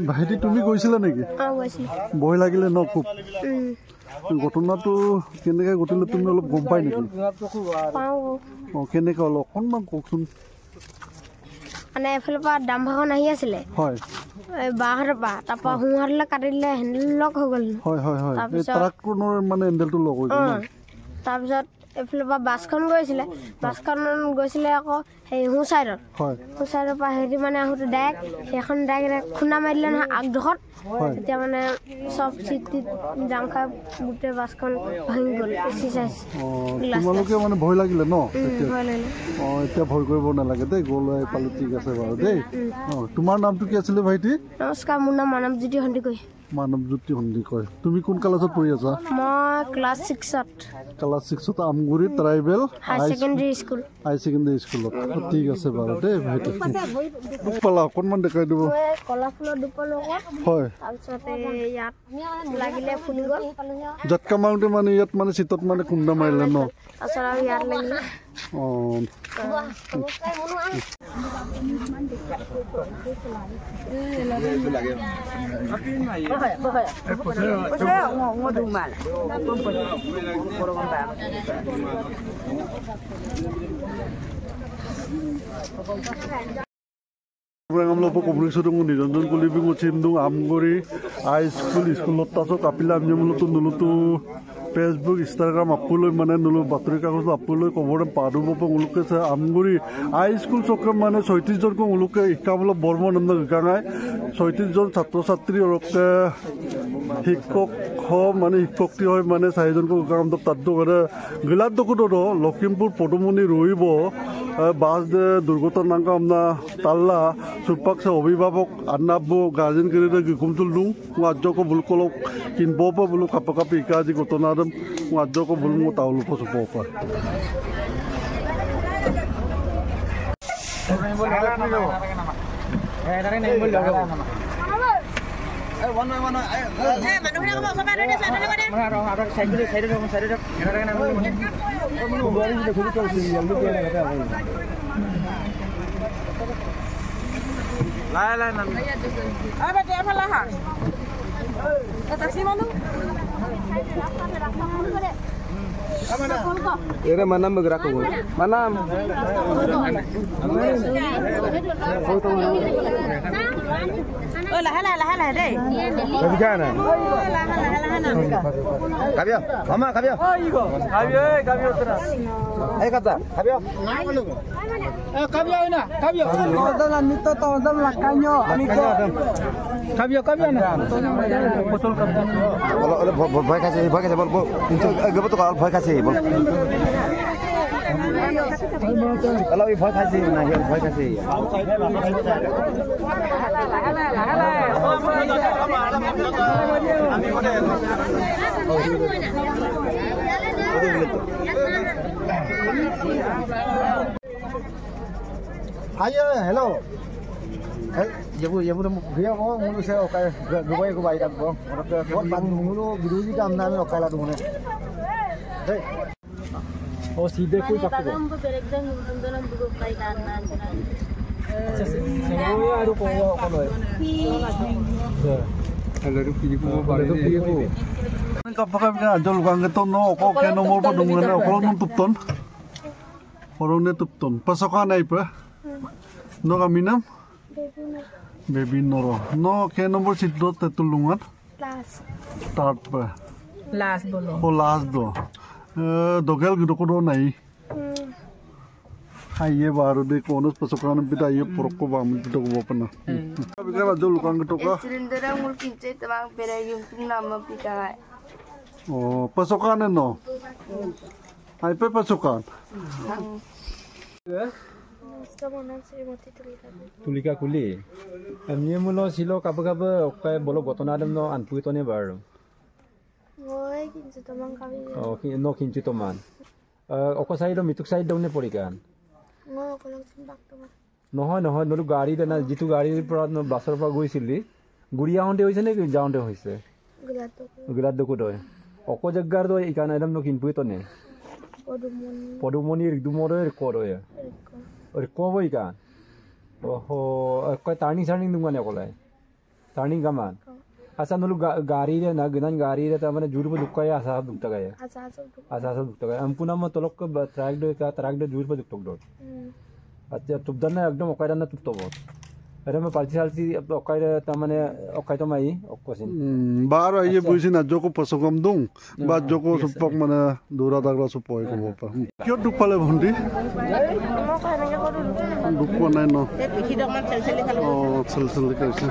ভাইটি তুমি গৈছিলা নেকি ভয় লাগিলে ন খুব ঘটনাটো কেনেকৈ ঘটিলে তুমি অলপ গম পাই নেকি কেনেকৈ অলপ অকণমান কওকচোন মানে এফালৰ পৰা দাম্পাৰখন আহি আছিলে হয় বাহঁতৰ পৰা তাৰপৰা সোঁহাতলৈ কাটি দিলে হেণ্ডেল লক হৈ গ'ল হয় হয় হয় ট্ৰাকখনৰ মানে হেণ্ডেলটো লক হৈ গ'ল তাৰপিছত এইফালৰ পৰা বাছখন গৈছিলে আকৌ সেই সোঁ চাইডত সোঁ চাইডৰ পৰা হেৰি মানে আহোঁতে ডাইৰেক্ট সেইখন ডাইৰেক্ট খুন্দা মাৰি দিলে নহয় আগডোখৰত এতিয়া মানে চব চিটিত জাম খাই গোটেই বাছখন ভাঙি গ'ল তোমালোকে মানে ভয় লাগিলে ন এতিয়া ভয় কৰিব নালাগে দেই গ'লৈ পালে ঠিক আছে বাৰু দেই তোমাৰ নামটো কি আছিলে ভাইটি নমস্কাৰ মোৰ নাম মানৱজ্যোতি সন্দিকৈ মানৱজ্যোতি সন্দিকৈ তুমি কোন ক্লাছত পঢ়ি আছা মই ক্লাছ 6ত আমগুৰি ট্ৰাইবেল হাই ছেকেণ্ডেৰী স্কুলত ঠিক আছে বাৰু দেই ভাইটি দুখ পালা অকণমান দেখাই দিব কলা ফুলৰ দুপৰ লগত হয় তাৰপিছত ইয়াত লাগিলে ফুলি গ'ল জটকা মাৰোঁতে মানে ইয়াত মানে চিটত মানে খুন্দা মাৰিলে ন তাৰপিছত আৰু ইয়াত লাগিলে নিৰঞ্জন কলিবিং চিমদুং আমগুৰি হাই স্কুলত তাছত কাপিলা আমি মূলতো নুলুতো ফেচবুক ইনষ্টাগ্ৰাম আপলৈ মানে নুলো বাতৰি কাগজ আপলৈ খবৰ পাদুব ওলোকে আমগুৰি হাই স্কুল চক্ৰ মানে 36জনক ওলোকে শিকাবলৈ বৰ্মন শিকাঙাই 36জন ছাত্ৰ ছাত্ৰী ওলোকে শিক্ষক মানে শিক্ষকটি হয় মানে 4জনক শিকাম তাত গিলাত দকুতো লখিমপুৰ পদুমণি ৰহিব বাছ দুৰ্ঘটনা কামনা তাল্লা সুপাকসা অভিভাৱক আন্নাবো গাৰ্জেন কেরিতে গিকুমতুল দুং আজ্জক বুল কলক কিনব বুলু কাপা কাপি ইকাজি ঘটনা আজ্জক বুল মো তাউল ফসপ পা Ini mana bergerak kamu? Mana? Oh lah deh. Bagaimana? Kabio, mama kabio. Kabio terus. Ayo kata, kabio. Kabio ina, kabio. Tawadan nito tawadan lakanyo. Kabio na. Betul kabio. Kalau भय खासे बोल बोल गबो तो भय खासे बोल kalau भय खासे ना भय खासे ayo hello Ibu mau dia mau mulu saya oke gue bayar bang orang bang mulu gitu sih kan namanya oke lah tuh nih oh si dek pun pakai dalam berekdang dalam buku kaitan saya ada kalau Lalu piku. Kapag adol kang ito no ko kaya nomor pa dungan na ko nung tupton. Orong na tupton. Pasokan ay pa. No kami nam. Baby noro. No kaya nomor sidot tulungan. Last. Start pa. Last bolo. O last do. Dogel gitu ko do nai. Aye baru deh konos pasokan pita aye porko bam pita ko bapana. Tapi kan adol kang ito ka. Silinder ang mulkin chay tamang pera yung nama pita. Oh pasokan no. Ay pa pasokan. Tulika kuli. Amnya mulo silo kaba okai bolo gotona adam no anpui to ne baru. Moi kinci tamang kami. Oh no kinci toman. Oko side do mituk side do ne porikan. No kolang simbak toman. নহয় নলু গাড়ী না যেটো গাড়ীৰ পৰা বাছৰ পৰা গৈছিলি গুড়িয়া হওঁতে হৈছে নে যাওঁতে হৈছে গুলাত দকো তই অক জেগাৰ তই ইকান একদম নকিনপুই তনে পদুমনিৰ দুমৰৰ কৰয় আৰু কব ইকান ওহো কয় টাৰ্নিং দুমানে কলাই টার্নিং কামান আচ্ছা নলু গাড়িরে না গনান গাড়িরে তা মানে জুরব দুকায় আসা দুকায় আসা দুকায় আমপুনা ম তলক ট্রাক দে কা ট্রাক দে জুরব দুক দর আচ্ছা তুবদান একদম অকাইদান না তুবতব আরে মে পালতি সালতি অকাইরে তা মানে অকাইতো মাই অকসিন বার আইয়ে বুঝিনা জকো পছকম দং বা জকো সুপক মানে দৌরা দাগরা সুপয় কব পা কিয় দুখ পালে ভন্টি দুখ পোৱা নাই ন অ চেল চেল খাইছে